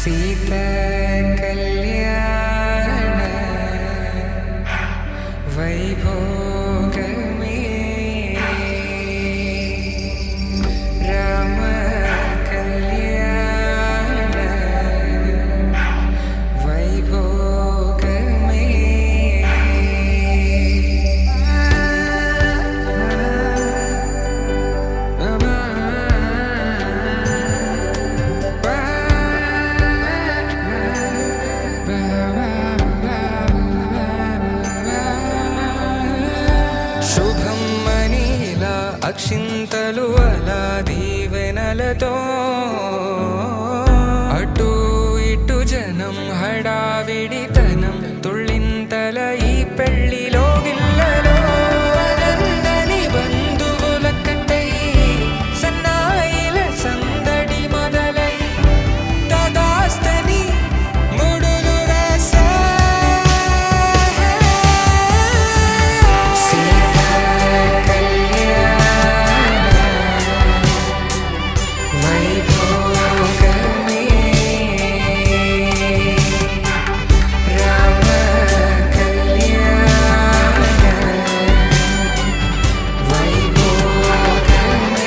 సీత కళ్యాణ వైభోగమే రామ కళ్యాణ వైభోగమే శుభం మనీలా అక్షింతలు అలా దీవెనలతో అటు ఇటు జనం హడావిడితనం తుళ్ళింతల ఈ పెళ్లిలో గిల్లలో అనందని బంధువుల కట్టై సన్నాయిల సందడి మొదలై తదాస్తని ముడులు వేసా సీత కళ్యాణ వైభోగమే రామ కళ్యాణ వైభోగమే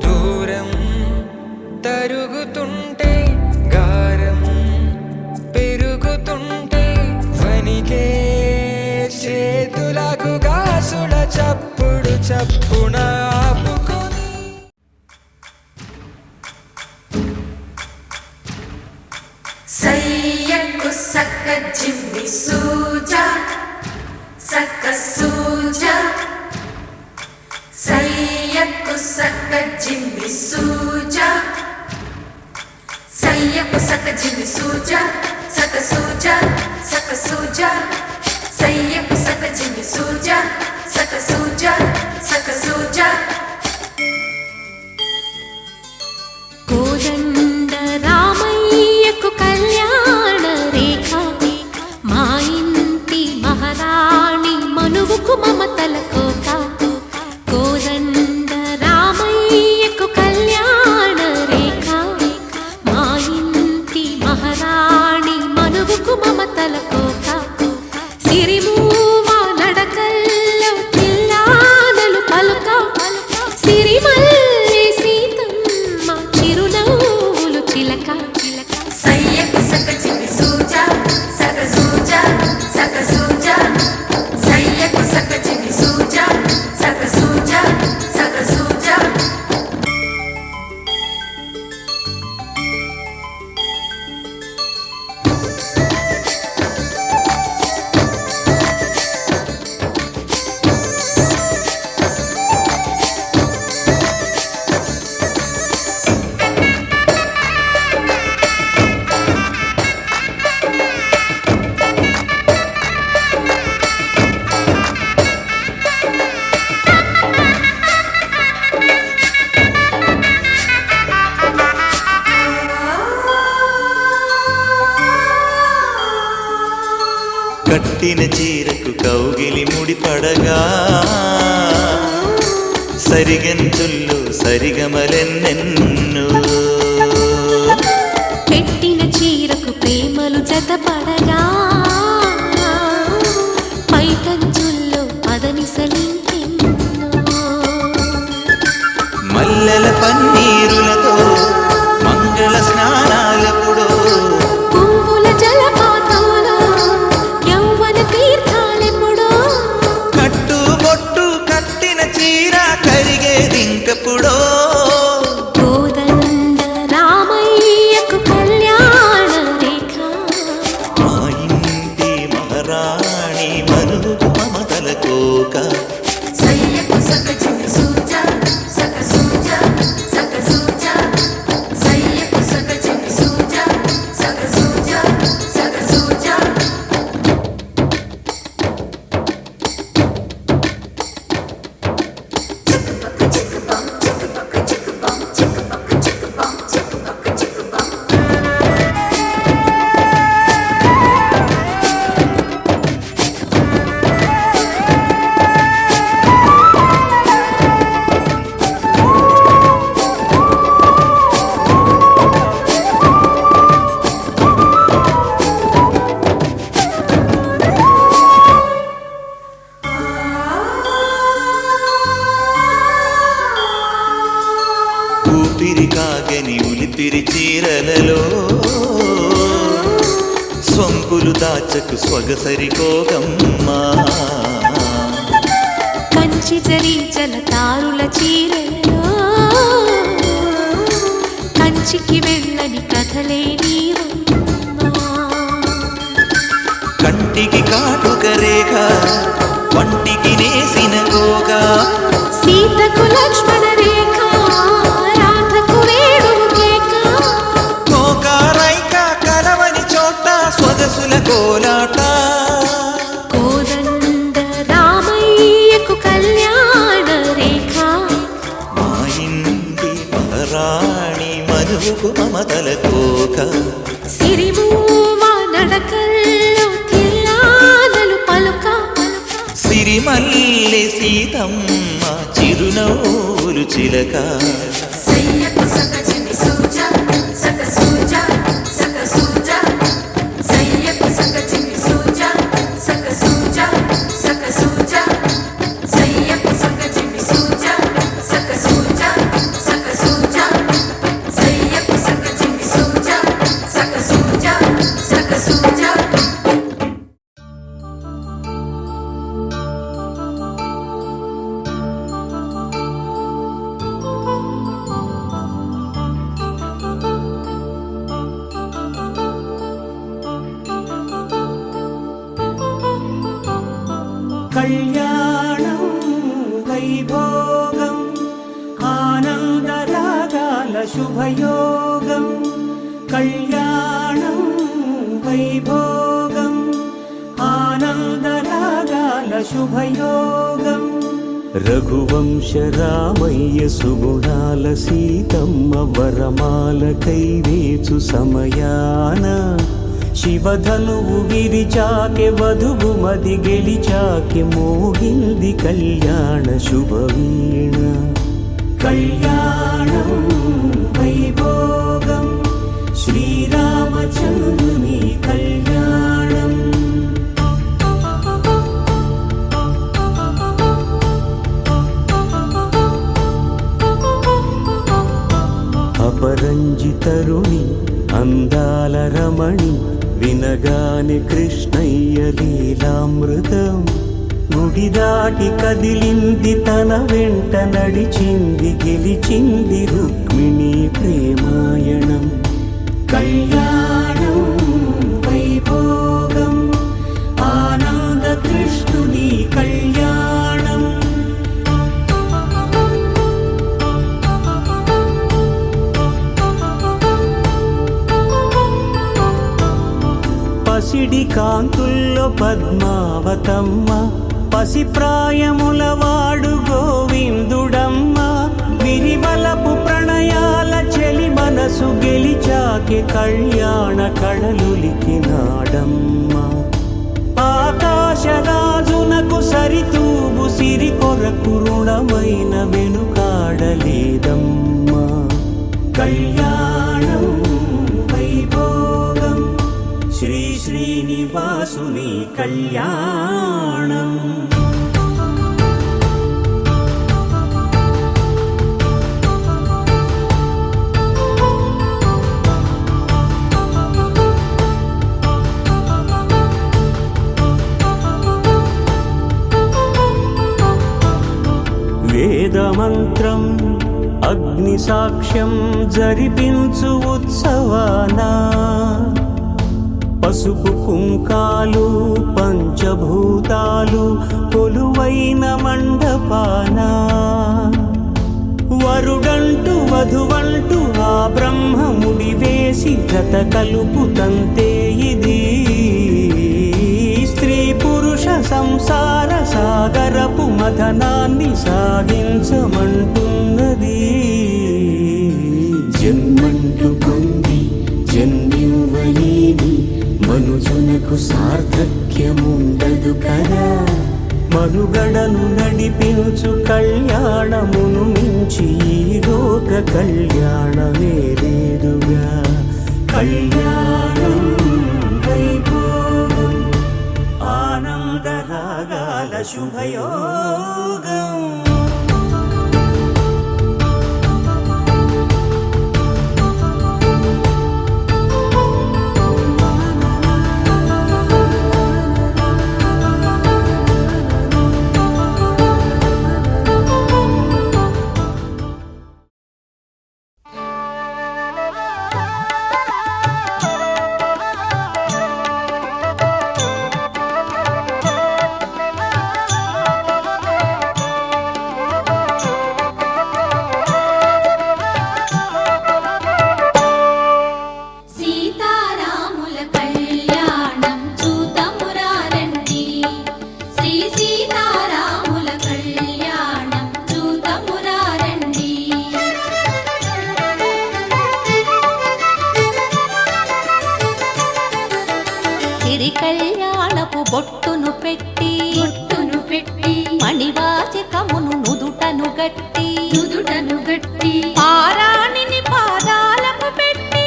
దూరం తరుగుతుంటే గారం పెరుగుతుంటే వనికే చేతులకు గాసుల చప్పుడు చప్పున ఆపుకొని సయ్యకు సక్క జిమ్మి సూజా సక్క సూజా సయ్యకు సక్క జిమ్మి సూజా సయ్యకు సక్క జిమ్మి సూజా సక్క సూజా సక్క సూజా సయ్యకు సక్క జిమ్మి సూజా సక్క సూజా సక్క సూజా కోదండ రామయ్యకు కళ్యాణ రేఖ మా ఇంటి మహారాణి మనువుకు మమతల కోక కోదండ రామయ్యకు కళ్యాణ రేఖ మా ఇంటి మహారాణి మనువుకు మమతల కోక సిరిమూవ నడకల్లో చిల్లానలు పలుక సిరిమల్లె సీతమ్మ చిరునవ్వులు చిలక సయ్యకు సక జిమ్మి సూజా సక సూజా సక సూజా సయ్యకు సక జిమ్మి సూజా సక సూజా సక సూజా కట్టిన చీరకు కౌగిలి ముడిపడగా సరిగంతుల్లో సరిగమలెన్నెన్నో పెట్టిన చీరకు ప్రేమలు జతపడగా పైటంచుల్లో పదనిసలింకెన్నో మల్లెల పన్నీరులతో మంగళ స్నానాలెప్పుడో పువ్వుల జలపాతంలో యౌవన తీర్థాలెప్పుడో కట్టు బొట్టు కట్టిన చీర కరిగేదింకెప్పుడో కోదండ రామయ్యకు కళ్యాణ రేఖ మా ఇంటి మహారాణి మనువుకు మమతల కోక సయ్యకు సక జిమ్మి సూజా సక సూజా సక ఊపిరి కాగని ఉలిపిరి చీరలలో స్వంపులు దాచకు స్వగసరి కోగమ్మా కంచి జరి జలతారుల చీరలో కంచికి వెళ్ళని కథలే నీవమ్మా కంటికి కాటుక రేఖ వంటికి నేసిన గోగా సీతకు లక్ష్మణ రేఖ రాధకు వేణువు కేక కోకారైక కలవని చోట స్వదసుల కోలాట కోదండ రామయ్యకు కళ్యాణ రేఖ మా ఇంటి మహారాణి మనువుకు మమతల కోక సిరిమూవ నడకల్లో తిల్లానలు పలుక సిరిమల్లె సీతమ్మ చిరునవ్వులు చిలక సయ్యకు సకజిమి సూజ సక సూజ సక సూజ సయ్యకు సకజిమి సూజ సక సూజ సక సూజ సయ్యకు సకజిమి సూజ సక సూజ సక సూజ సయ్యకు సకజిమి సూజ సక సూజ సక సూజ కళ్యాణం వైభోగం ఆనందరాగాల శుభయోగం కళ్యాణం వైభోగం ఆనందరాగాల శుభయోగం రఘువంశ రామయ్య సుగుణాల సీతమ్మ వరమాల కైవేచు సమయాన శివధనువు విరిచాకె వధువు మది గెలిచాకె మోగింది కళ్యాణ శుభవీణ కళ్యాణం వైభోగం శ్రీరామచంద్రుని కళ్యాణం అపరంజి తరుణి అందాల రమణి వినగాని కృష్ణయ్య లీలామృతం గుడి దాటి కదిలింది తన వెంట నడిచింది గెలిచింది రుక్మిణి ప్రేమాయణం కళ్యాణం వైభోగం ఆనంద కృష్ణుని కళ్యాణం పసిడి కాంతుల్లో పద్మావతమ్మ పసిప్రాయముల వాడు గోవిందుడమ్మ విరివలపు ప్రణయాల చెలి మనసు గెలిచాకె కళ్యాణ కళలులికినాడమ్మ ఆకాశరాజునకు సరితూబు సిరి కొరకు రుణమైన వెనుకాడలేదమ్మా కళ్యాణం వైభోగం శ్రీ శ్రీనివాసుని కళ్యాణం వేదమంత్రం అగ్ని సాక్ష్యం జరిపించు ఉత్సవానా పసుపు కుంకాలు పంచభూతాలు కొలువైన మండపాన వరుడంటూ వధువంటూ ఆ బ్రహ్మముడి వేసి జత కలుపుతంతే ఇది స్త్రీ పురుష సంసార సాగరపు మథనాన్ని సాగించమంటున్నది జన్మంటూ పొంది జన్మివ్వలేని మనుజునకు సార్థక్యముండదు కదా మనుగడను నడిపించు కళ్యాణమును మించి ఈ లోక కళ్యాణమే లేదుగా కళ్యాణం వైభోగం ఆనందరాగాల శుభయోగం బొట్టును పెట్టి మణివాచికమును నుదుటను గట్టి పారాణిని పాదాలకు పెట్టి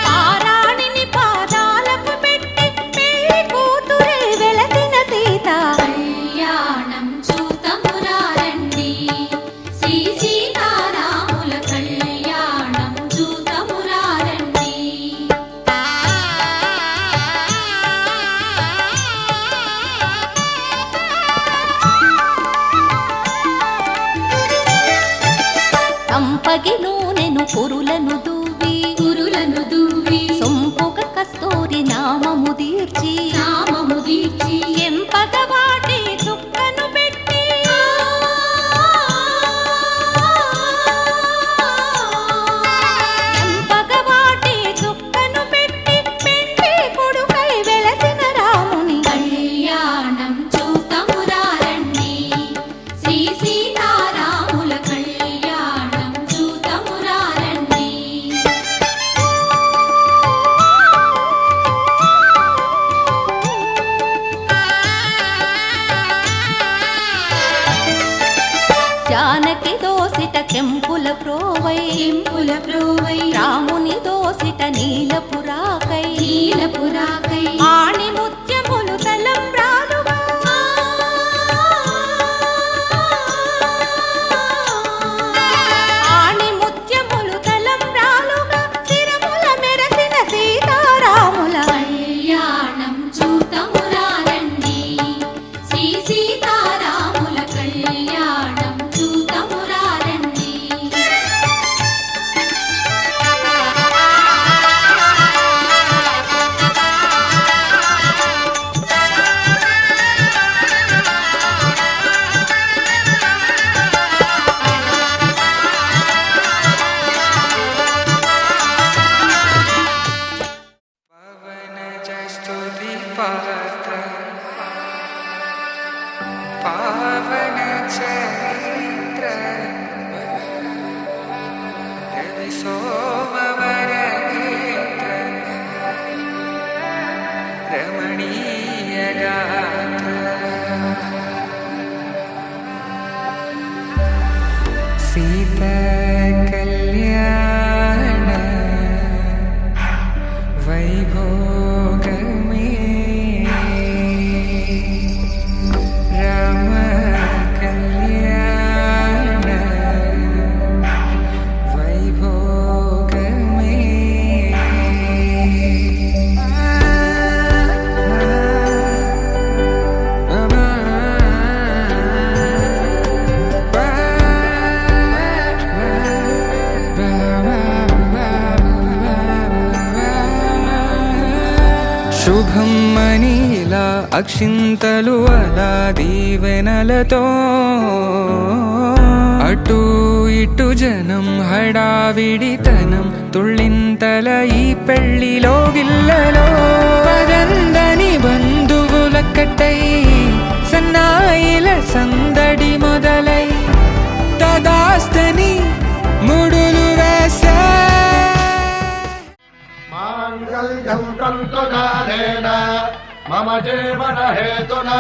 పారాణిని పాదాలకు పెట్టి పెళ్లి కూతురే వెలసిన సీత కళ్యాణం చూతమురారండి శ్రీ సీతారాముల కళ్యాణం చూతమురారండి. సంపగి నూనెను కురులను దూవి సొంపుగ కస్తూరి నామము దీర్చి ఎంపగ వాటి చుక్కను పెట్టి ఎంపగ వాటి చుక్కను పెట్టి పెండి కొడుకై వెలసిన రాముని కళ్యాణం చూతమురారండి శ్రీ సీతారాముల కళ్యాణం చూతమురారండి. జానకి దోసిట కెంపుల ప్రోవై రాముని దోసిట నీలపురాకై ఆణి ముత్యములు తలంబ్రాలుగా ఆణి ముత్యములు తలంబ్రాలుగా శిరముల మెరసిన సీతారాముల కళ్యాణం చూతమురారండి శ్రీ సీతారాముల కళ్యాణం చూతమురారండి. स्तुति पात्र पावन चरित्र रवि सोमवर नेत्र रमणीय गात्र सीता कल्याण वैभोग में राम कल्याण वैभोग శుభం మనీలా అక్షింతలు అలా దీవెనలతో అటు ఇటు జనం హడావిడితనం తుళ్ళింతల ఈ పెళ్లిలో గిల్లలో పదందని బంధువులక్కటై సన్నాయిల సందడి మొదలై తదాస్తని ముడులు వేసే మాంగళ్యం తంతునానేన మమ జీవన హేతునా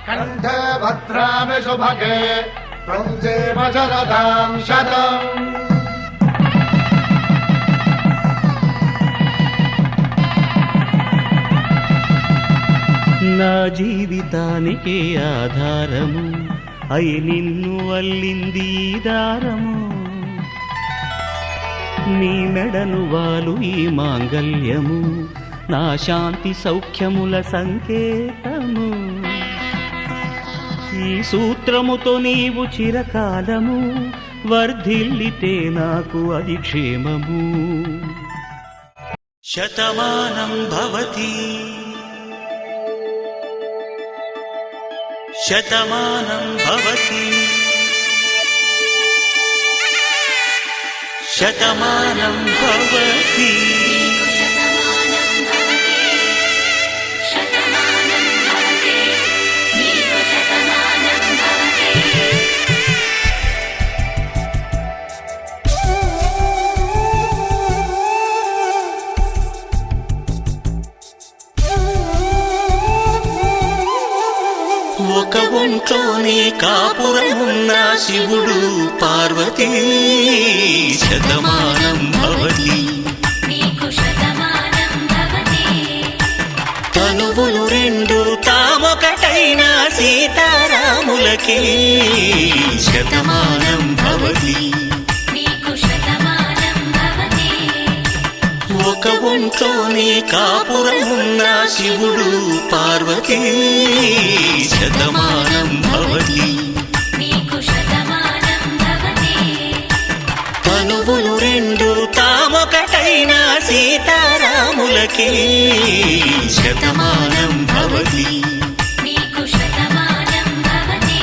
కంఠే భద్రామి శుభగే త్వం జీవ శరదాం శతం. నా జీవితానికి ఆధారము అయి నిన్ను అల్లింది ఈ దారము నీ మెడను వాలు ఈ మాంగల్యము నా శాంతి సౌఖ్యముల సంకేతము ఈ సూత్రముతో నీవు చిరకాలము వర్ధిల్లితే నాకు అది క్షేమము. శతమానం భవతి శతమానం భవతి శతమానం భవతి ఒక ఒంట్లోనే కాపురమున్న శివుడు పార్వతీ శతమానం భవతి నీకు శతమానం భవతి తనువులు రెండు తామొకటైన సీతారాములకి శతమానం భవతి నీకు శతమానం భవతి ఒక ఒంట్లోనే కాపురమున్న శివుడు పార్వతీ శతమానం భవతి నీకు శతమానం భవతి తనువులు రెండు తామొకటైన సీతారాములకి శతమానం భవతి నీకు శతమానం భవతి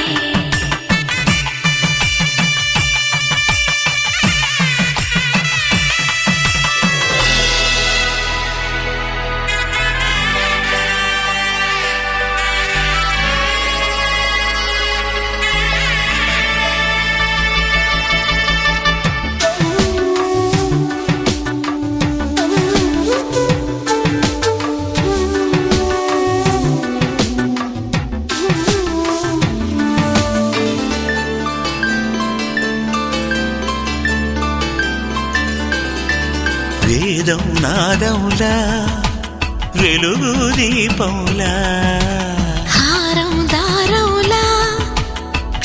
వేదం నాదములా వెలుగు దీపములా హారం దారౌలా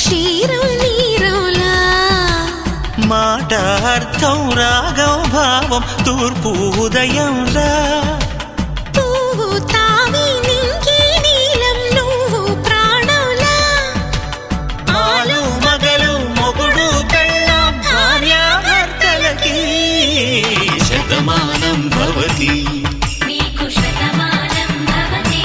క్షీరం నీరౌలా మాట అర్థం రాగం భావం తూర్పు ఉదయంలా పువ్వు తావి నింగి నీలం నువ్వు ప్రాణంలా ఆలు మగలు మొగుడు పెళ్ళాం భార్యాభర్తలకి శతమానం భవతి నీకు శతమానం భవతి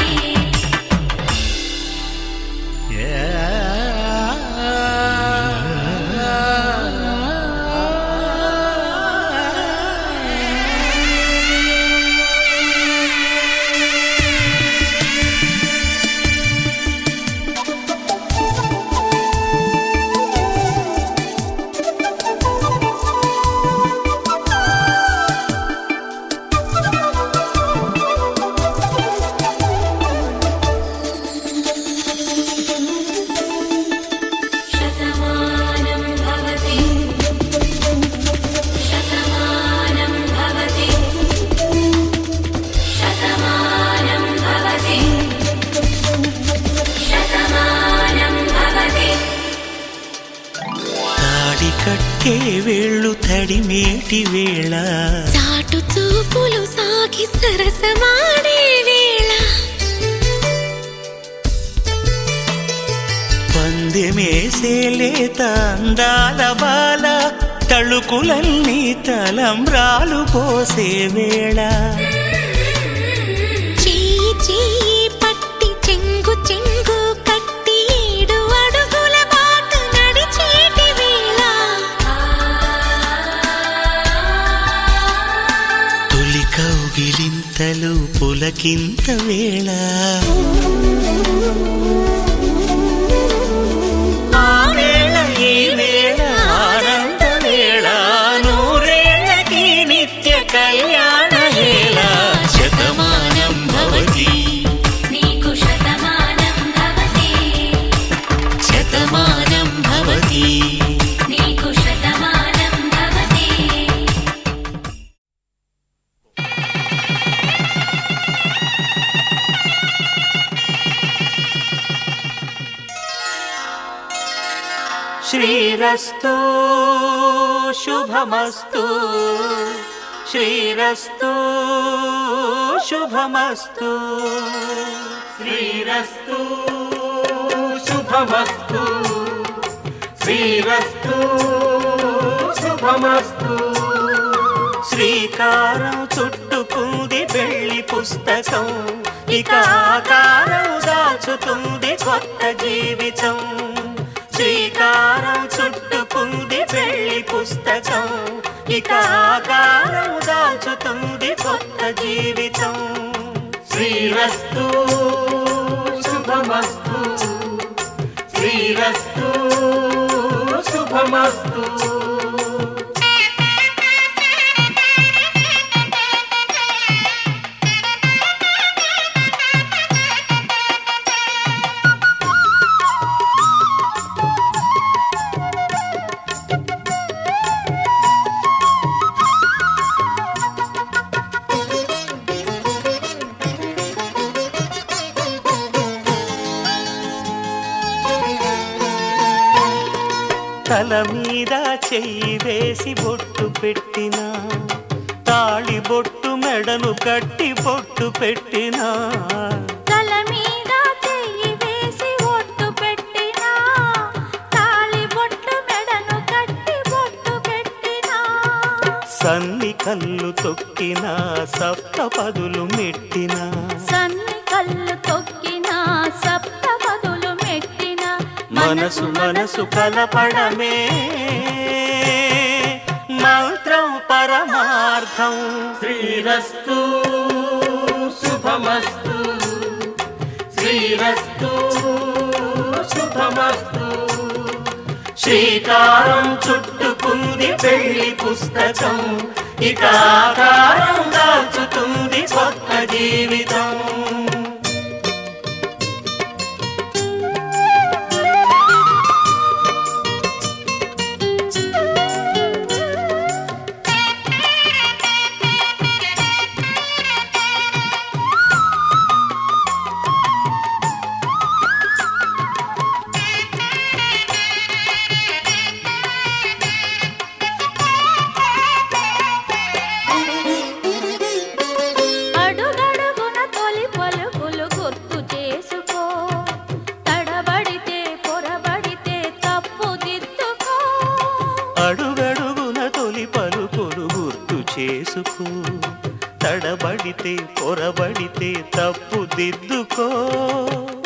శతమానం భవతి శతమానం భవతి శతమానం భవతి శతమానం భవతి తాడి కట్టే వేళ్ళు తడిమేటి వేళ చాటు చూపులు సాగి సరసమాడే వేళ పందెమేసేలేత అందాల బాల తళుకులన్నీ తలంబ్రాలు పోసే వేళ చెయ్యి చెయ్యి పట్టి చెంగు చెంగు కట్టి 7 అడుగుల బాట నడిచేటి వేళ తొలి కౌగిలింతలు పులకింత వేళ ఆ వేళ ఈ వేళ ఆనంద వేళ నూరేళ్ళకి నిత్య కళ్యాణ వేళ శతమానం భవతి నీకు శతమానం భవతి శతమానం భవతి నీకు శతమానం భవతి శ్రీరస్తు శుభమస్తు శ్రీరస్తు శుభమస్తు శ్రీరస్తు శుభమస్తు శ్రీరస్తు శుభమస్తు శ్రీకారం చుట్టుకుంది పెళ్లి పుస్తకం ఇక ఆకారం దాచుతుంది కొత్త జీవితం శ్రీకారం చుట్టుకుంది పెళ్లి పుస్తకం ఇక ఆకారం దాచుతుంది కొత్త జీవితం శ్రీరస్తు శుభమస్తు శ్రీరస్తు శుభమస్తు తల మీద చెయ్యి వేసి బొట్టు పెట్టినా తాళి బొట్టు మెడను కట్టి బొట్టు పెట్టినా తల మీద చెయ్యి వేసి ఒట్టు పెట్టినా తాళి బొట్టు మెడను కట్టి బొట్టు పెట్టినా సన్ని కళ్ళు తొక్కినా సప్త పదులు మెట్టినా సన్ని కళ్ళు తొక్కినా సప్త పదులు మెట్టినా మనసు మనసు కలపడమే మంత్రం పరమార్థం శ్రీరస్తు శుభమస్తు శ్రీరస్తు శుభమస్తు శ్రీకారం చుట్టుకుంది పెళ్లి పుస్తకం ఇక ఆకారం దాల్చుతుంది కొత్త జీవితం అడుగడుగున తొలి పలుకులు గుర్తు చేసుకో తడబడితే పొరబడితే తప్పు దిద్దుకో అడుగడుగున తొలి పలుకులు గుర్తు చేసుకో తడబడితే పొరబడితే తప్పు దిద్దుకో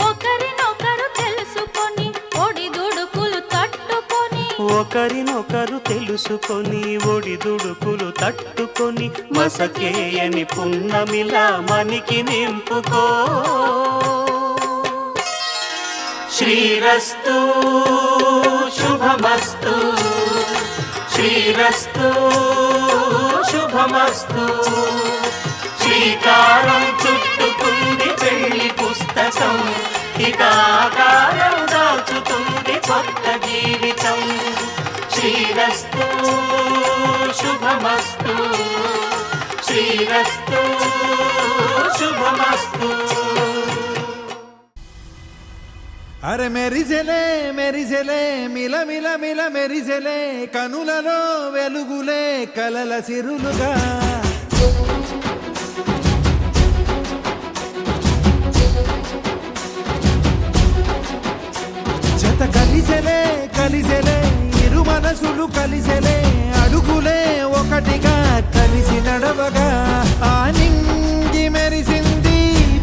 ఒకరినొకరు తెలుసుకొని ఒడిదుడుకులు తట్టుకొని ఒకరినొకరు తెలుసుకొని ఒడిదుడుకులు తట్టుకొని మసకేయని పున్నమిలా మనికి నింపుకో శ్రీరస్తు శుభమస్తు శ్రీరస్తు శుభమస్తు శ్రీకారం చుట్టుకుంది పెళ్లి పుస్తకం ఇక ఆకారం దాల్చుతుంది కొత్త జీవితం శ్రీరస్తు శుభమస్తు శ్రీరస్తు శుభమస్తు అరే మెరిసెలే మెరిసెలే మిల మిల మిల మెరిసెలే కనులలో వెలుగులే కలల సిరులుగా జత కలిసెలే కలిసెలే ఇరు మనసులు కలిసెలే అడుగులే ఒకటిగా కలిసి నడవగా ఆ నింగి మెరిసింది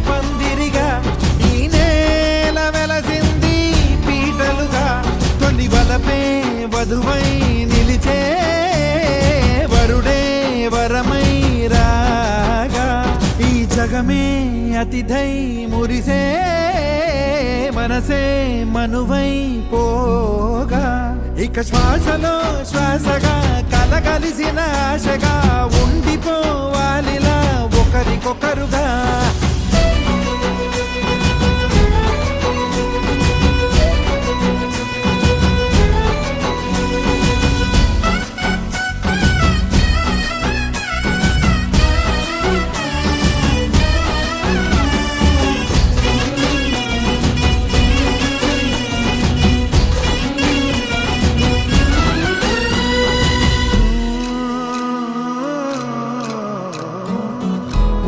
పందిరిగా ఈ నేల వెలసింది పీటలుగా తొలి వలపే వధువై నిలిచే వరుడే వరమై రాగా ఈ జగమే అతిథై మురిసే మనసే మనువై పోగా ఇక శ్వాసలో శ్వాసగా కలగలిసిన ఆశగా ఉండిపోవాలిలా ఒకరికొకరుగా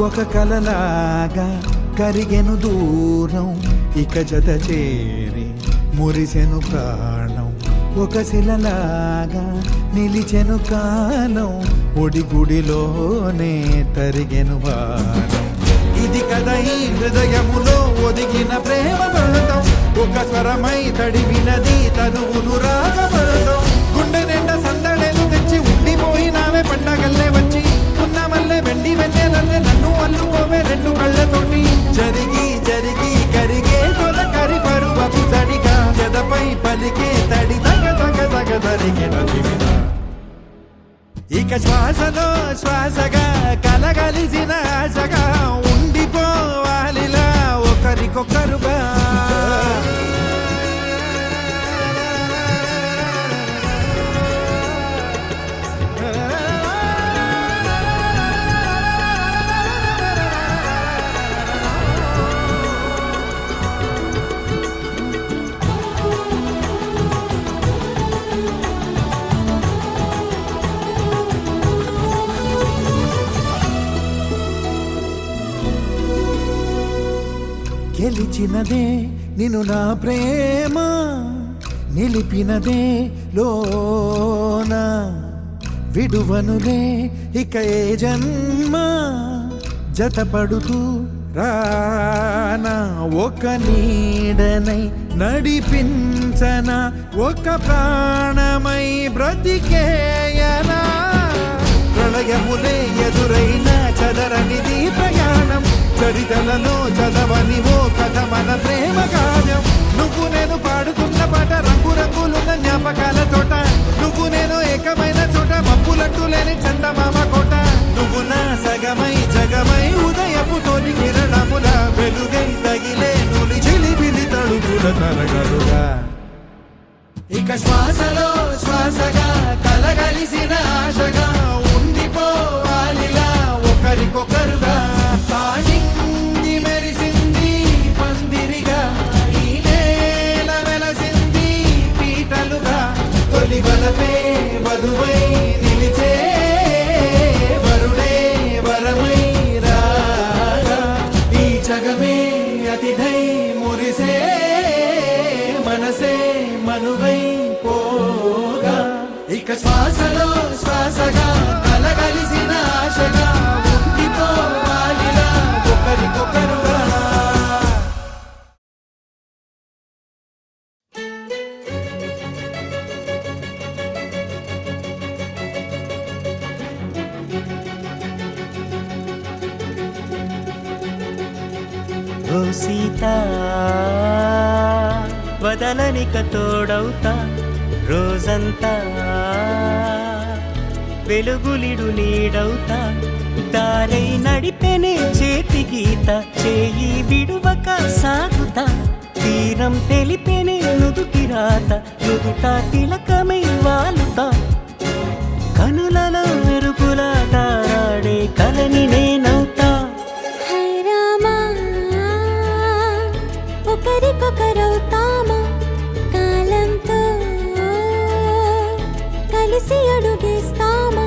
ఒక కలలాగా కరిగెను దూరం ఇక జత చేరి మురిసెను ప్రాణం ఒక శిలలాగా నిలిచెను కాలం ఒడిగుడిలోనే తరిగెను వారం ఇది కదా ఈ హృదయములో ఒదిగిన ప్రేమ పర్వతం ఒక స్వరమై తడివినది తనువును రాగపడతాం గుండె నిండా సందడేలు తెచ్చి ఉండిపోయినావే పండగల్లే వచ్చి మల్లె వెండి వెన్నెలల్లే నన్ను అల్లుకోవే రెండు కళ్ళతోటి జరిగి జరిగి కరిగే తొల కరి పరువపు తడిగా జదపై పలికే తడి తగ తగ తగ తరిగిన దివిన ఇక శ్వాసలో శ్వాసగా కలగలిసిన ఆశగా ఉండిపోవాలిలా ఒకరికొకరుగా పిలిచినదే నిన్ను నా ప్రేమ నిలిపినదే లోన విడువనులే ఇక ఏ జన్మ జతపడుతూ రానా ఒక నీడనై నడిపించన ఒక ప్రాణమై బ్రతికేయనా ప్రళయములే ఎదురైన చదరనిది ప్రయాణం చరితలలో చదవని ఓ కథ మన ప్రేమ గానం నువ్వు నేను పాడుతున్న పాట రంగు రంగులున్న జ్ఞాపకాల తోట నువ్వు నేను ఏకమైన చోట మబ్బులంటూ లేని చందమామ కోట నువ్వు నా సగమై జగమై ఉదయపు తోని కిరణముల వెలుగై తగిలే నులి చిలిబిలి తడుపుల తరగలుగా ఇక శ్వాసలో శ్వాసగా కలగలిసిన ఆశగా ఉండిపోవాలిలా ఒకరికొకరుగా తాళింది మెరిసింది పందిరిగా ఈ నేల వెలసింది పీటలుగా తొలి వలపే వధువై నిలిచే వరుడే వరమై రాగా ఈ జగమే అతిథై మురిసే మనసే మనువై పోగా ఇక శ్వాసలో శ్వాసగా కలగలిసిన ఆశగా ఉండిపోవాలిలా ఒకరికొకరుగా ఓ సీత వదలనిక తోడవుతా రోజంతా వెలుగులిడు నీడవుతా దారై నడిపెనే చేతి గీత చేయి విడువక సాగుతా తీరం తెలిపెనే నుదుటి రాత నుదుట తిలకమై వాలుతా కనులలో మెరుపులా తారాడే కలని నేనవుతా ఒకరికొకరవుతామా కాలంతో కలిసి అడుగేస్తామా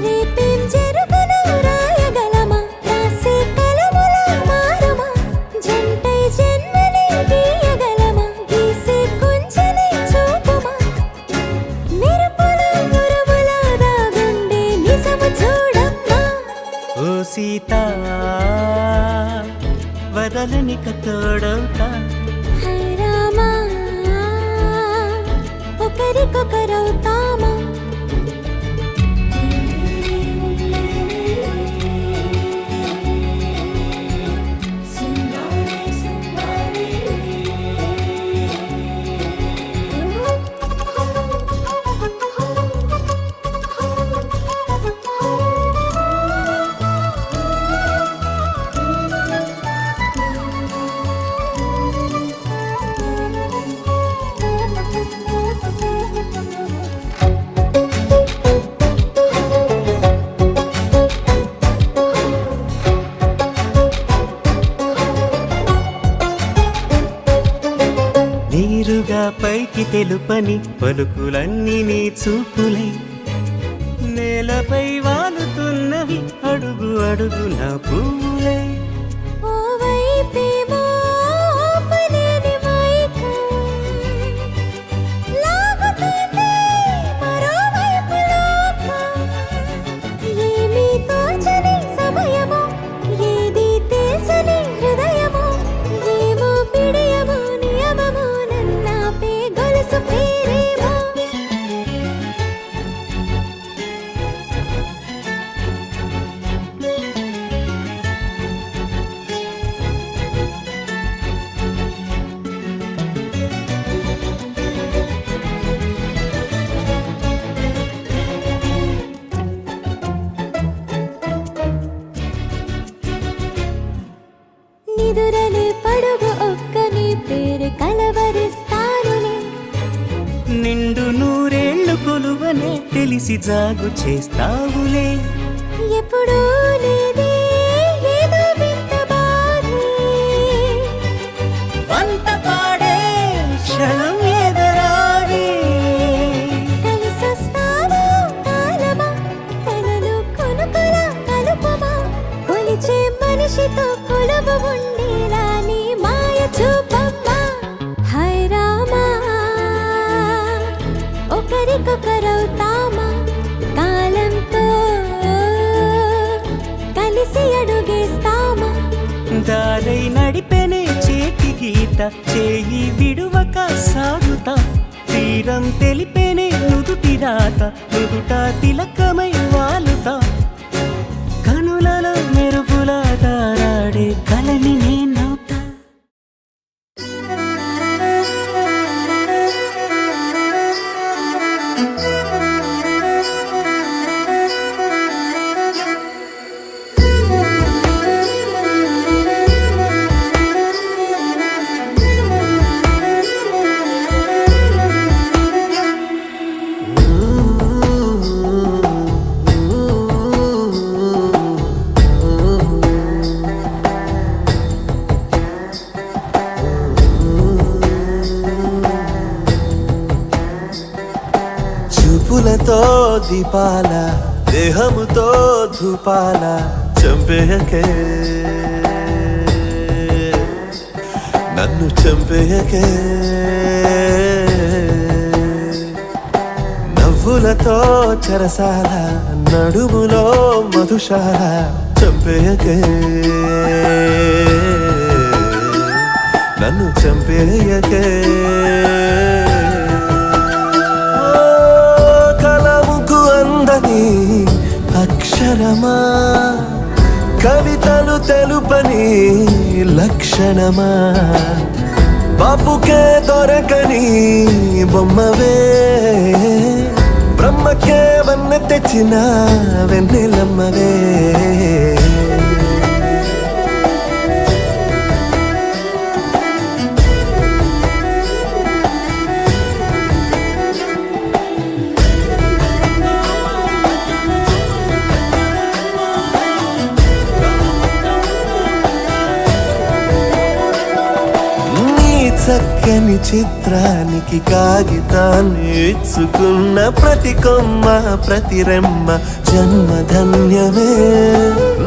రేపేం జరుగును రాయగలమా రాసే కలముల మారమా జంటై జన్మని గీయగలమా గీసే కొంచెని చూపుమా మెరుపుల మురుముల దాగుండే నిజము చూడమ్మా ఓ సీత వదలనిక తోడవుతా హై రామా ఒకరికొకరవుతామా నీరుగా పైకి తెలుపని పలుకులన్నీ నీ చూపులై నేలపై వాలుతున్నవి అడుగు అడుగు నా పువ్వులై ఓవైపేమో ఆపలేని మైకం లాగుతుంది మరోవైపు లోకం ఏమీ తోచని సమయమో ఏది తెలుసని హృదయమో ఏమో పిడియమో నియమమో నన్నాపే గొలుసు పేరేమో నిదురలే పడుగు ఒక్క నీ పేరు కలవరిస్తానులే నిండు నూరేళ్లు కొలువనే తెలిసి జాగు చేస్తావులే ఎప్పుడూ లేదే ఏదో వింత బాధే వంత పాడే క్షణం ఎదరాడే కలిసొస్తావా కాలమా కలలు కొనుకల కలుపమా కొలిచే మనిషితో కొలువు ఉండేలా నీ మాయ ఒకరికొకరవుతామా కాలంతో కలిసి అడుగేస్తామా దారై నడిపెనే చేతి గీత చేయి విడువక సాగుతా తీరం తెలిపేనే నుదుటి రాత నుదుట తిలకమై వాలుతా కనులలో మెరుపుల దారాడే కలని నేనవుతా చూపులతో దీపాల దేహముతో ధూపాల చంపేయకే నన్ను చంపేయకే నవ్వులతో చెరసాల నడుములో మధుశాల చంపేయకే నన్ను చంపేయకే అక్షరమా కవితలు తెలుపని లక్షణమా బాపుకే దొరకని బొమ్మవే బ్రహ్మకే వన్న తెచ్చిన వెన్నెలమ్మవే చక్కని చిత్రానికి కాగితాన్ని ఇచ్చుకున్న ప్రతి కొమ్మ ప్రతి రెమ్మ జన్మధన్యమే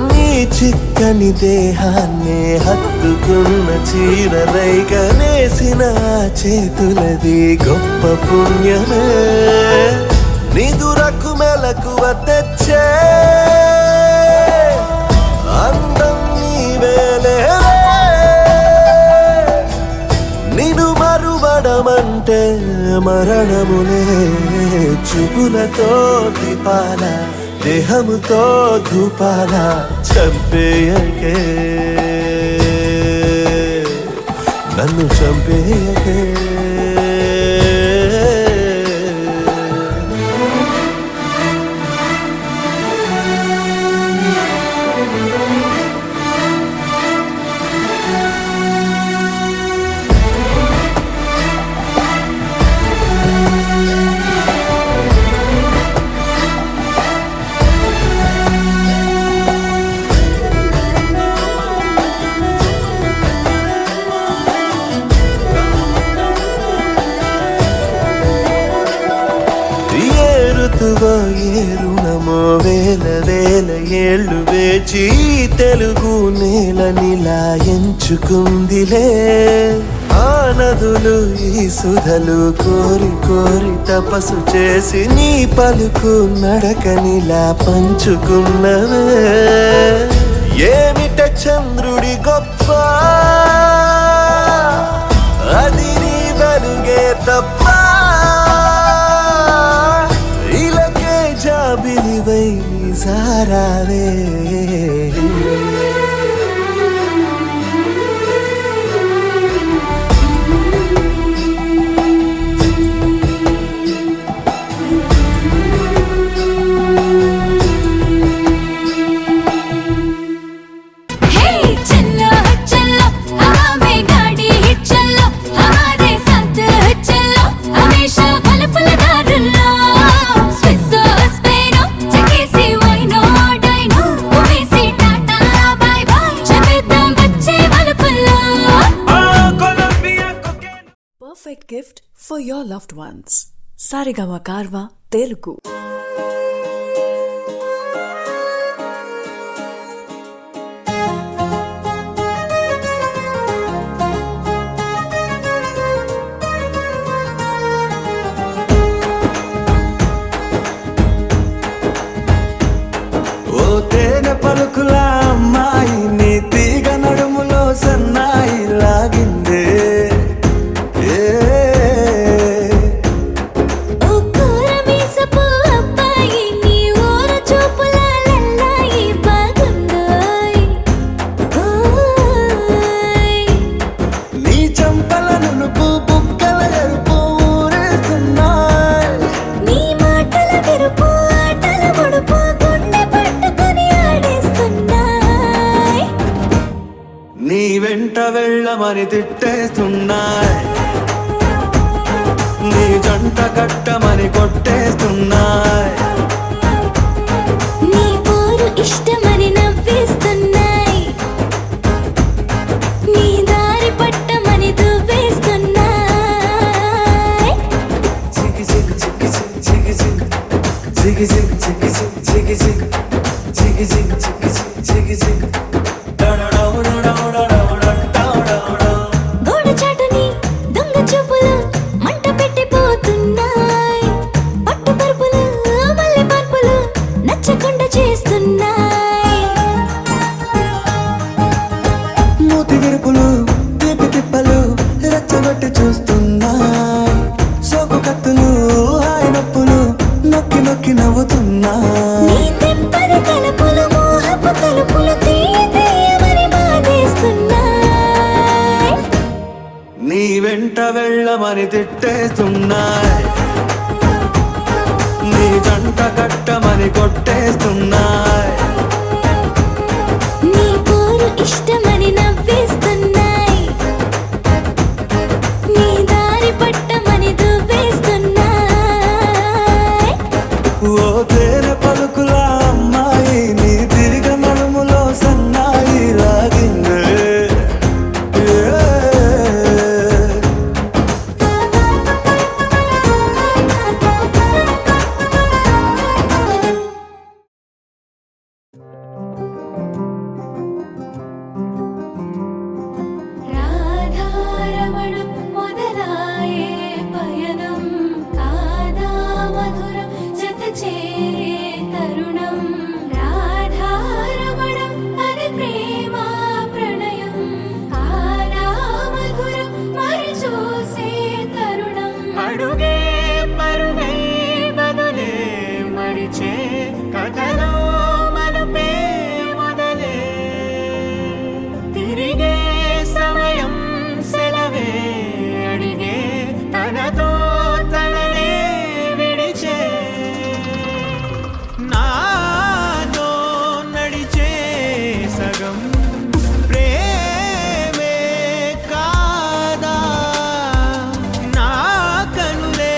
నీ చిక్కని దేహాన్ని హత్తుకున్న చీరరైగనేసిన చేతులది గొప్ప పుణ్యమే నిదురకు మెలకువ తెచ్చే అందం నీవేలే నిన్ను మరువడమంటే మరణములే చూపులతో దీపాల దేహముతో ధూపాల చంపేయకే నన్ను చంపేయకే ఏ రుణమో వేల వేల ఏళ్ళు వేచి తెలుగు నేల నిలా ఎంచుకుందిలే ఆ నదులు ఈ సుధలు కోరి కోరి తపస్సు చేసి నీ పలుకు నడకనిలా పంచుకున్నవే ఏమిట చంద్రుడి గొప్ప అది నీ వెలుగే తప్ప బిలివై సారావే perfect gift for your loved ones. Sarigama Karva Telugu. వెళ్ళమని తిట్టేస్తున్నాయి, నీ జంట కట్టమని కొట్టేస్తున్నాయి. నీ పోరు ఇష్టమని నవ్వేస్తున్నాయి, నీ దారి పట్టమని దువ్వేస్తున్నాయి. జిగి జిగి జిగి జిగి జిగి జిగి జిగి జిగి జిగి జిగి జిగి జిగి జిగి జిగి గోడ చాటుని దొంగ చూపులు మంట పెట్టిపోతున్నాయి, పట్టు పరుపులు మల్లె పరుపులు నచ్చకుండా చేస్తున్నాయి. మూతి విరుపులు తీపి తిప్పలు రెచ్చగొట్టి చూస్తున్నాయి, సోకు కత్తులు హాయి నొప్పులు నొక్కి నొక్కి నవ్వుతున్నాయి. నీ తెప్పని తలుపులు మోహపు తలుపులు తీయమని బాధేస్తున్నాయి, నీ వెంట వెళ్ళమని తిట్టేస్తున్నాయి, నీ జంట కట్టమని కొట్టేస్తున్నాయి. నీ పోరు ఇష్టమని నవ్వేస్తున్నాయి, నీ దారి పట్టమని దువ్వేస్తున్నాయి. ఓ తేనె పలుకుల అమ్మాయి నీ తిరిగ నడుములో సన్నాయి లాగిందే. రాధారమణం మొదలాయే పయనం కాదా మధురం జత చేరే తరుణం. రాధారమణం అది ప్రేమ ప్రణయం కాదా మధురం మరి చూసే తరుణం. అడుగే పరుగై బదులే మరిచే కథలో మలుపే మొదలే, తిరిగే సమయం సెలవే అడిగే తనతో తననే విడిచే, నాతో నడిచే సగం ప్రేమే కాదా, నా కనులే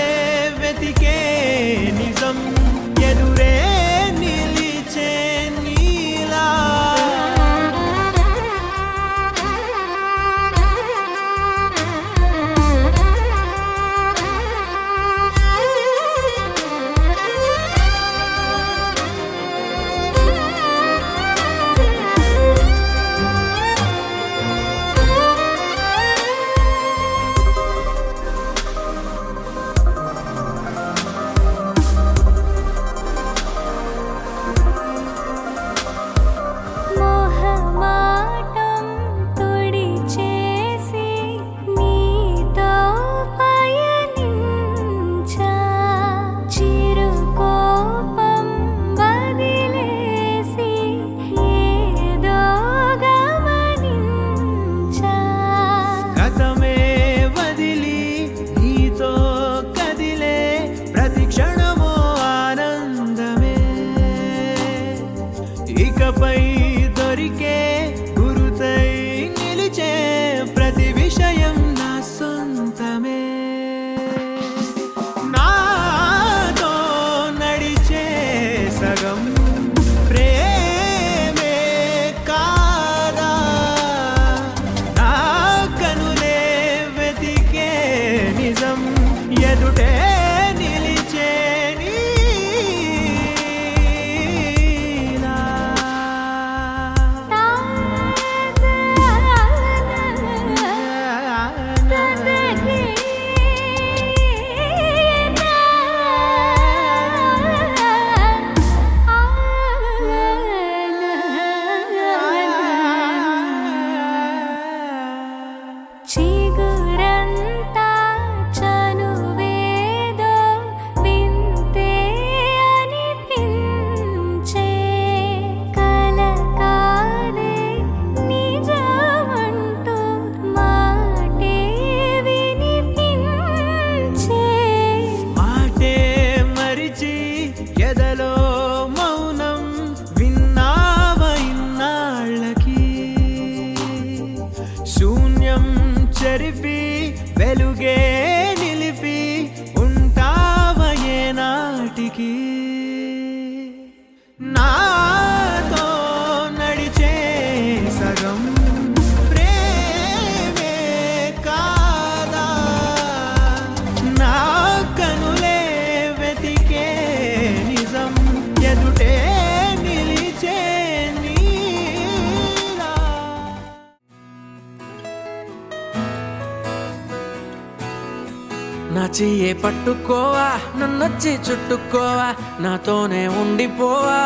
నా చెయ్యే పట్టుకోవా, నన్నొచ్చి చుట్టుకోవా, నాతోనే ఉండిపోవా,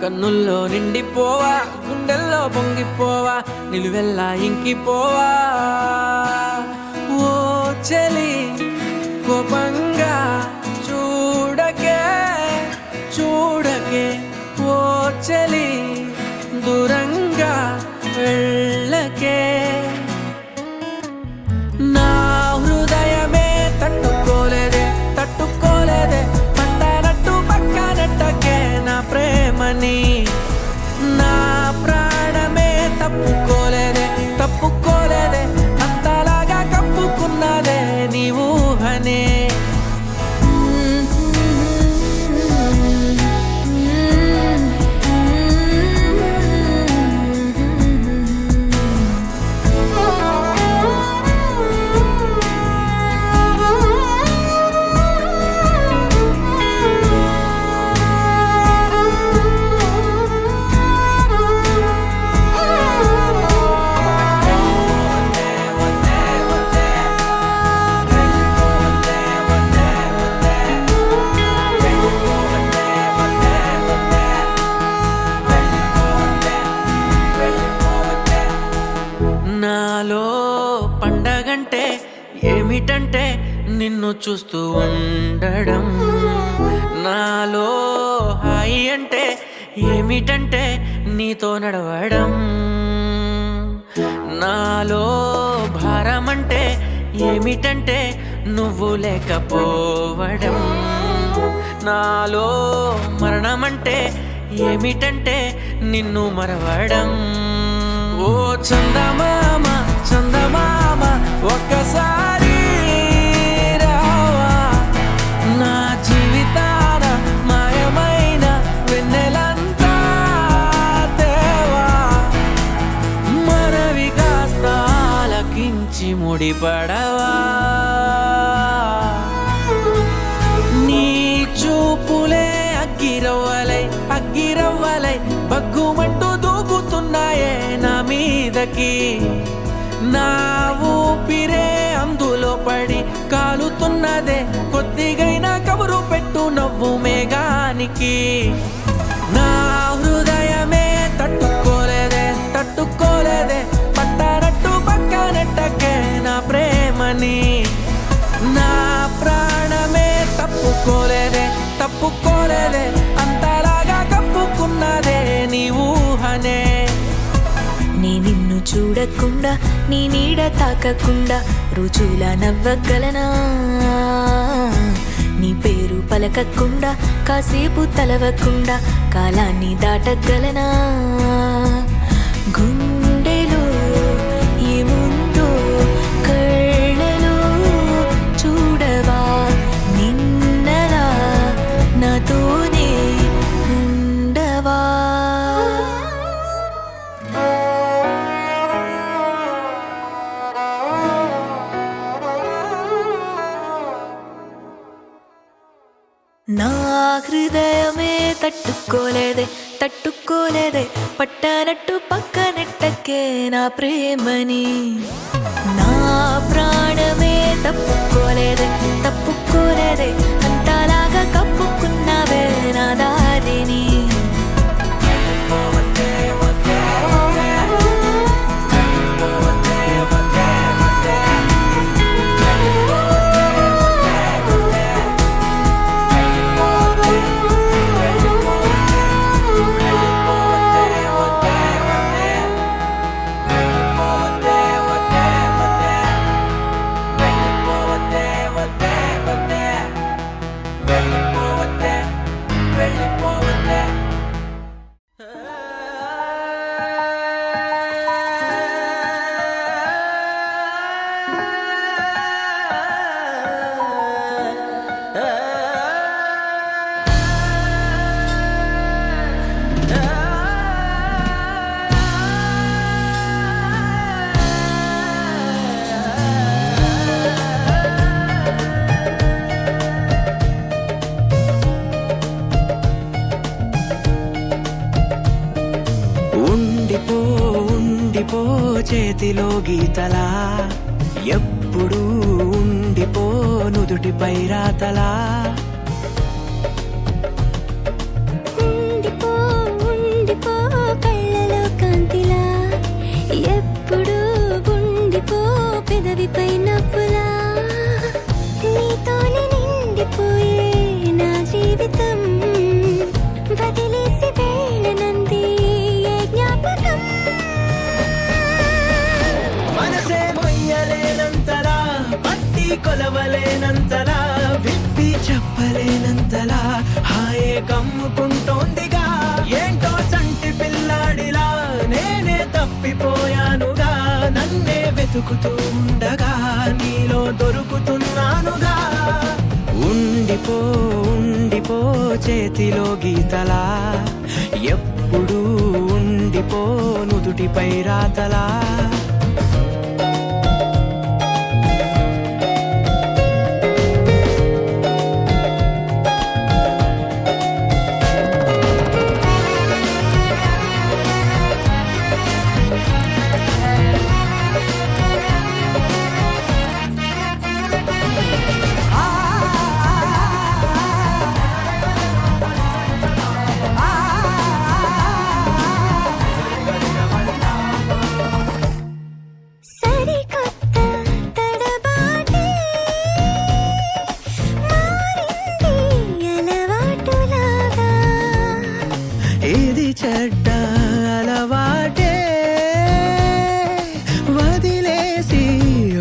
కన్నుల్లో నిండిపోవా, గుండెల్లో పొంగిపోవా, నిలువెల్లా ఇంకిపోవా. ఓ చెలి కోపంగా చూడకే చూడకే, ఓ చెలి దూరంగా వెళ్ళకే. నా హృదయమే తట్టుకోలేదే తట్టుకోలేదే, పట్టనట్టు పక్కనట్టకే నా ప్రేమని. నా ప్రాణమే తప్పుకోలేదే తప్పుకోలేదే, అంతలాగా కప్పుకున్నదే నీ ఊహనే. నాలో పండగంటే ఏమిటంటే నిన్ను చూస్తూ ఉండడం, నాలో హాయి అంటే ఏమిటంటే నీతో నడవడం, నాలో భారం అంటే ఏమిటంటే నువ్వు లేకపోవడం, నాలో మరణమంటే ఏమిటంటే నిన్ను మరవడం. ఓ చందమామ చందమామ ఒక్కసారి రావా, నా జీవితాన మాయమైన వెన్నెలంతా తేవా, మనవి కాస్త ఆలకించి ముడిపడవా. నీ చూపులే అగ్గిరవ్వలై అగ్గిరవ్వలై బగ్గుమంటూ దూకుతున్నాయే నా మీదకి, నా ఊపిరే అందులో పడి కాలుతున్నదే, కొద్దిగైనా కబురు పెట్టు నవ్వు మేఘానికి. నా హృదయమే తట్టుకోలేదే తట్టుకోలేదే, పట్టనట్టు పక్కనట్టకే నా ప్రేమని. నా ప్రాణమే తప్పుకోలేదే తప్పుకోలేదే, అంతలాగా కప్పుకున్నదే నీ ఊహనే. నీ నిన్ను చూడకుండా నీ నీడ తాకకుండా రుజులా నవ్వగలనా, నీ పేరు పలకకుండా కాసేపు తలవకుండా కాలాన్ని దాటగలనా. గుండెలో ఏముందో కళ్ళలో చూడవా, నిన్నలా నాతోనే ఉండవా. నా హృదయమే తట్టుకోలేదే తట్టుకోలేదే, పట్టనట్టు పక్కనెట్టకే నా ప్రేమని. నా ప్రాణమే తప్పుకోలేదే తప్పుకోలేదే, అంతలాగా కప్పుకున్నావే నా దారిని. చేతిలో గీతలా ఎప్పుడు ఉండిపో నుదుటిపై రాతలా ఉండిపో ఉండిపో కళ్ళలో కాంతిలా ఎప్పుడు ఉండిపో పెదవిపై నవ్వులా నీతోనే నిండిపోయే నా జీవితం వదిలేసి వెళ్ళనంది ఏ జ్ఞాపకం మనసే మొయ్యలేనంతలా పట్టి కొలవలేనంతలా విప్పి చెప్పలేనంతలా హాయే కమ్ముకుంటోందిగా ఏంటో చంటి పిల్లాడిలా నేనే తప్పిపోయానుగా నన్నే వెతుకుతూ ఉండగా నీలో దొరుకుతున్నానుగా ఉండిపో ఉండిపో చేతిలో గీతలా ఎప్పుడు ఉండిపో నుదుటిపై రాతలా సరికొత్త తడబాటే మారింది అలవాటులాగా ఏది చెడ్డ అలవాటే వదిలేసి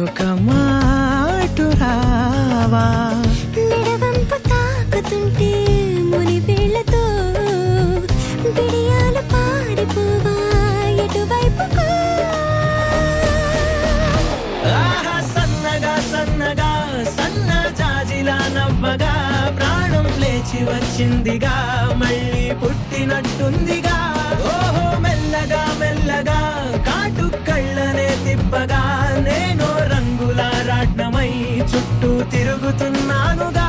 ఒక మాటు రావా నిడవంపు తాకుతుంటే ముని వేళ్లతో బిడియాలు పారిపోవా ఎటువైపుకో ఆహా సన్నగా సన్నగా సన్న జాజిలా నవ్వగా ప్రాణం లేచి వచ్చిందిగా మళ్ళీ పుట్టినట్టుందిగా ఓహో మెల్లగా మెల్లగా కాటు కళ్ళనే తిప్పగా నేను రంగుల రాట్నమై చుట్టూ తిరుగుతున్నానుగా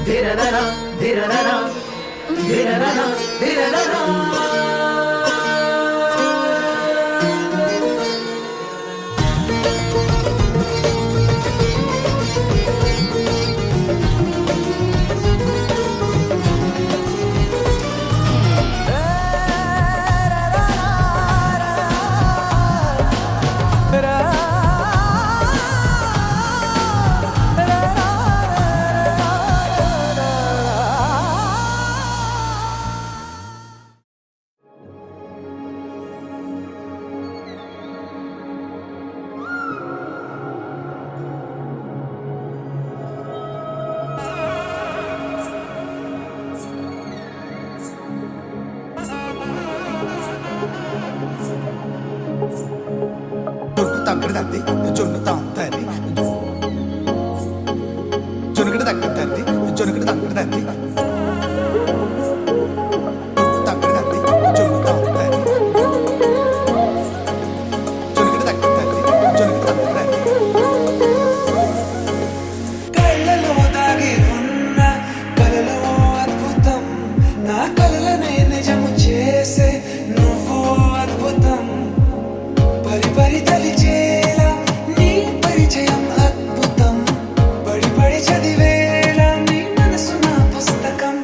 ధిరనన ధిరనన ధిరనన ధిరనన తగ్గడ తద్ది జొన్ను తాంతది జొనగడ తగ్గడ తద్ది జొనగడ తగ్గడ తద్ది తగ్గడ తద్ది జొన్ను తాంతది జొనగడ తగ్గడ తద్ది జొనగడ తగ్గడ తద్ది కళ్ళలో దాగి ఉన్న కలలో అద్భుతం నా కలలనే నిజము చేసే నువ్వు అద్భుతం పరి పరి తలిచేలా నీ పరిచయం అద్భుతం పడి పడి చదివేలా నీ మనసు నా పుస్తకం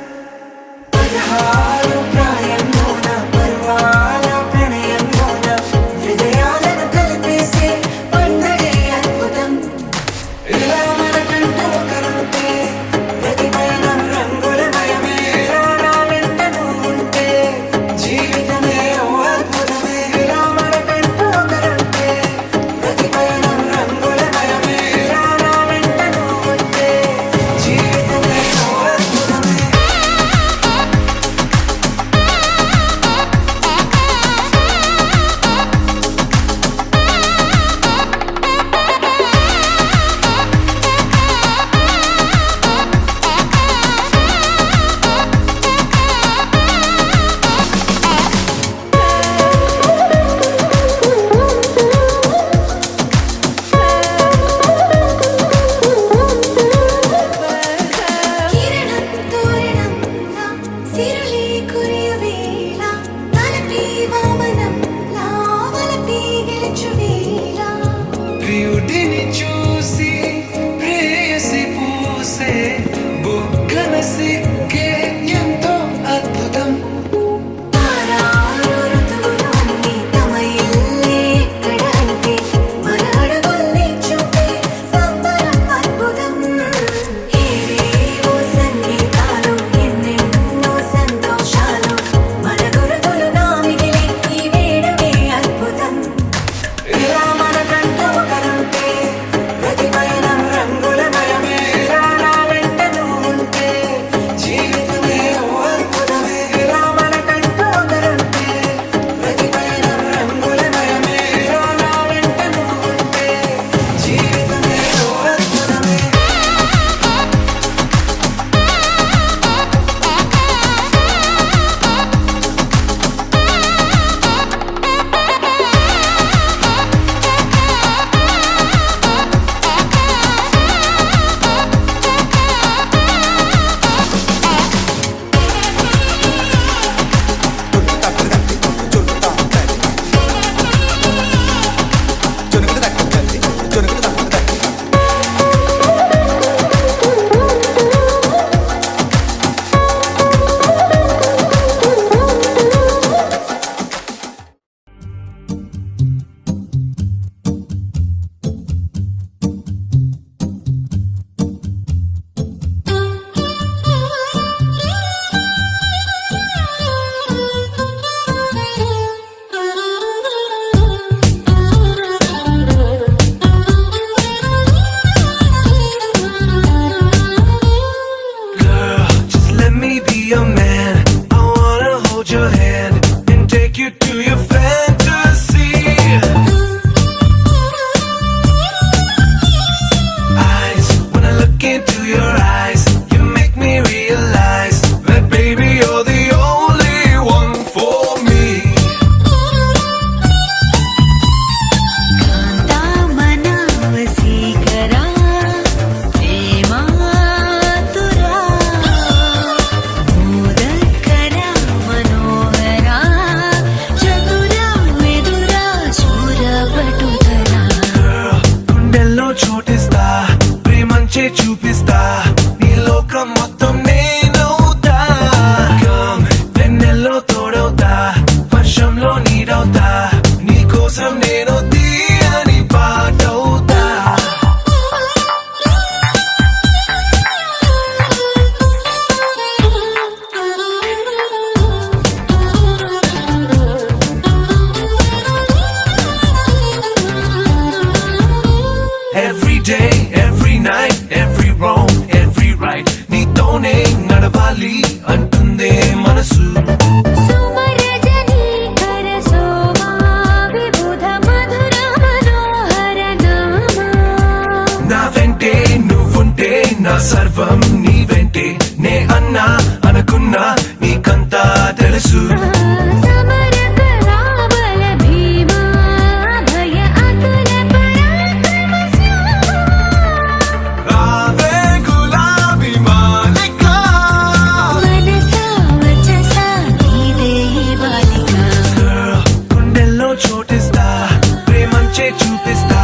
నీకోసం నేను తీయని పాటవుతా. Every day, every night, every wrong, every right, నీతోనే నడవాలి అంటుందే మనసు. సుమరజనీకర సోమా విబుధ మధుర మనోహర నామా. నా వెంటే నువ్వుంటే నా సర్వం నీ వెంటే నే అన్నా అనుకున్నా నీకంతా తెలుసు. సమరక రాబల భీమా భయ అతుల పరాక్రమ శ్యామా. రావే గులాబీ మాలిక, మనసా వచసా నీదే బాలిక. గుండెల్లో చోటిస్తా, ప్రేమంచే చూపిస్తా,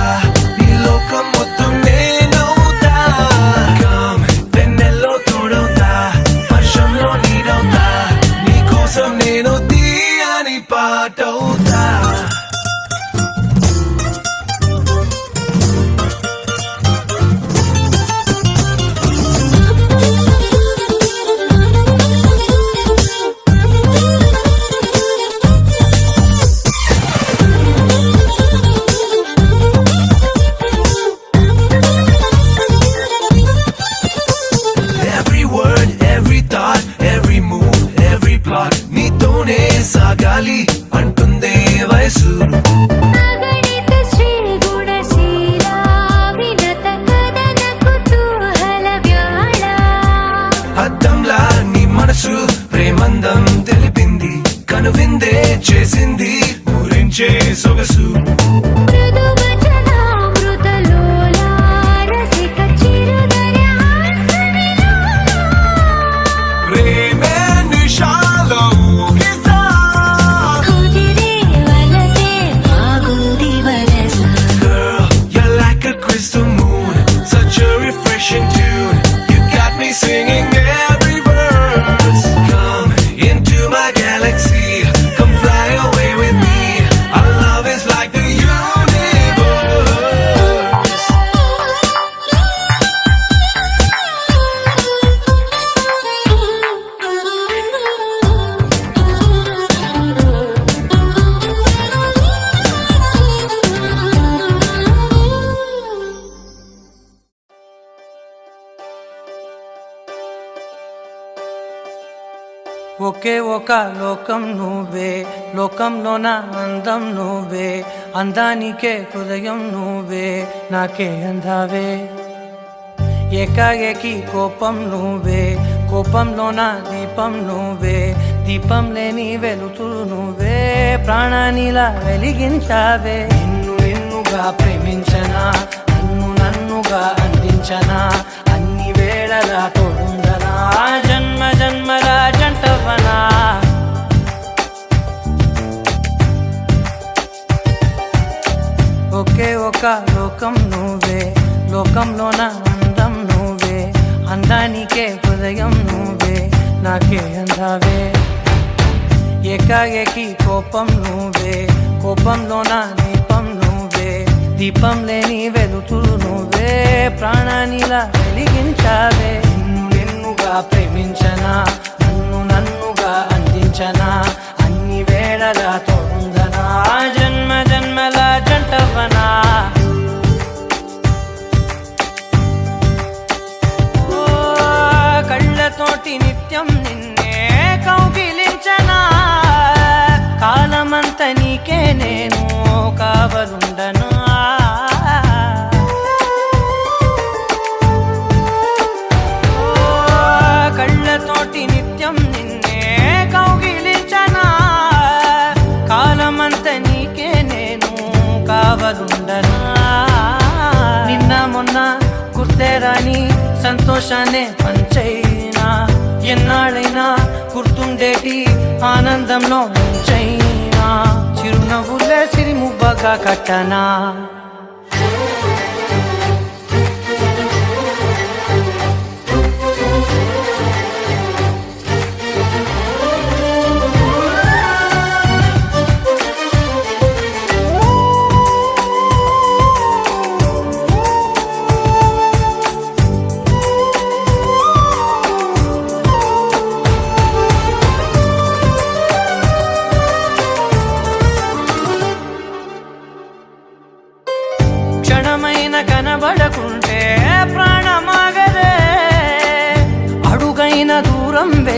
నీ లోకం మొత్తం నేనవుతా. Come, వెన్నెల్లో తోడవుతా, వర్షంలో నీడవుతా, నీకోసం నేను తీయని పాటవుతా. Every word, every thought, every move, every plot, నీతోనే సాగాలి అంటుందే వయసు. అగణిత శ్రీ గుణశీలా వినత కదన కుతూహల వ్యాళ. అద్దంలా నీ మనసు ప్రేమందం తెలిపింది, కనువిందే చేసింది ఊరించే సొగసు. మృదువచనామృతలోలా రసిక చిరుదయ హాసవిలోలా. ప్రేమే నిషాలో ఊగిసా, కుదిరే వలసే బాగుంది వరస. Girl, you're like a crystal moon, such a refreshing tune. You got me singing every verse. Come into my galaxy, come fly away with me. Our love is like the universe. ఒకే ఒక లోకం నువ్వే, లోకంలోన అందం నువ్వే, అందానికే హృదయం నువ్వే, నాకే అందావే. ఏకాఏకి కోపం నువ్వే, కోపంలోన దీపం నువ్వే, దీపం లేని వెలుతురు నువ్వే, ప్రాణానిలా వెలిగించావే. నిన్నుగా ప్రేమించనా, నన్నుగా అందించనా, అన్ని వేళలా తోడుందనా, జన్మ జన్మల జంటవనా. ఒకే ఒక లోకం నువ్వే, లోకంలోన అందం నువ్వే, అందానికే హృదయం నువ్వే, నాకే అందావే. ఏకాఏకి కోపం నువ్వే, కోపంలోన దీపం నువ్వే, దీపం లేని వెలుతురు నువ్వే, ప్రాణానిలా వెలిగించావే. నిన్నుగా ప్రేమించనా, నన్నుగా అందించనా, అన్ని వేళలా తోడుందనా, జన్మ జన్మల జంటవనా. ఓ కళ్ళతోటి నిత్యం నిన్నే కౌగిలించనా, కాలమంత నీకే నేను కావలుండనా. ఓ కళ్ళతోటి నిత్యం నిన్నే కౌగిలించనా, కాలమంత నీకే నేను కావలుండనా. నిన్న మొన్న గుర్తేరాని సంతోషాన్నే పంచైనా, ఎన్నాళ్ళైనా గుర్తుండేటి ఆనందంలో ముంచైనా, చిరునవ్వులే సిరిముబ్బగా కట్టనా.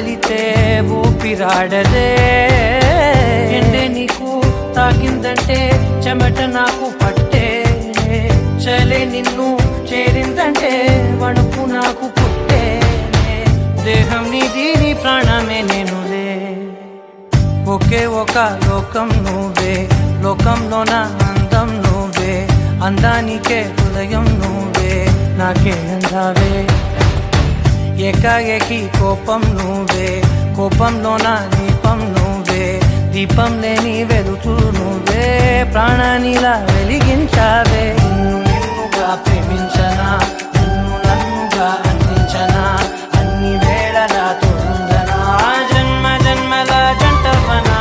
తగిలితే ఊపిరాడదే ఎండే నీకు తాకిందంటే చెమట నాకు పట్టే చలే నిన్ను చేరిందంటే వణుకు నాకు పుట్టే దేహం నీది నీ ప్రాణమే నేనులే ఒకే ఒక లోకం నువ్వే లోకంలోన అందం నువ్వే అందానికే హృదయం నువ్వే నాకే అందావే ఏకాఏకి కోపం నువ్వే కోపంలోన దీపం నువ్వే దీపం లేని వెలుతూ నువ్వే ప్రాణానిలా వెలిగించావే నిన్నుగా ప్రేమించనా నిన్ను నన్నుగా అందించనా అన్ని వేళలా తోడుందనా జన్మ జన్మల జంటవనా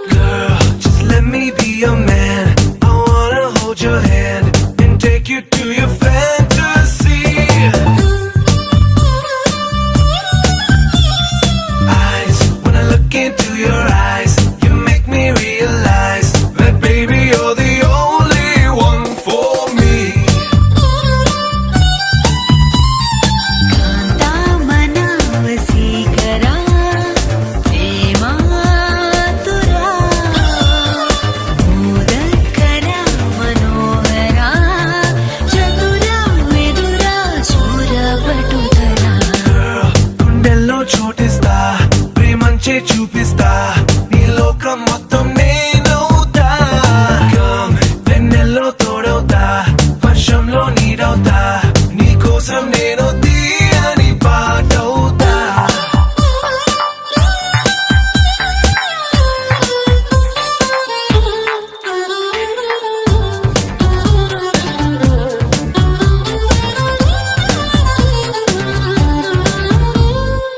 Girl, just let me be your man. I wanna hold your hand and take you to your fantasy. Eyes, when I look into your eyes, you make me realize that baby you're the only one for me. కాంతామనావసీకరా ప్రేమాతురా మోదకరా Manohara Chatura మెదురా శూరపటుధరా Girl, గుండెల్లో చోటిస్తా ప్రేమంచే చూపిస్తా నీ లోకం మొత్తం నేనవుతా Come, వెన్నెల్లో తోడవుతా వర్షంలో నీడవుతా నీ కోసం నేను తీయని పాటవుతా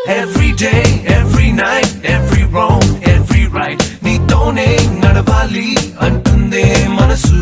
Every day, every night, every wrong, every right నీతోనే నడవాలి అంటుందే మనసు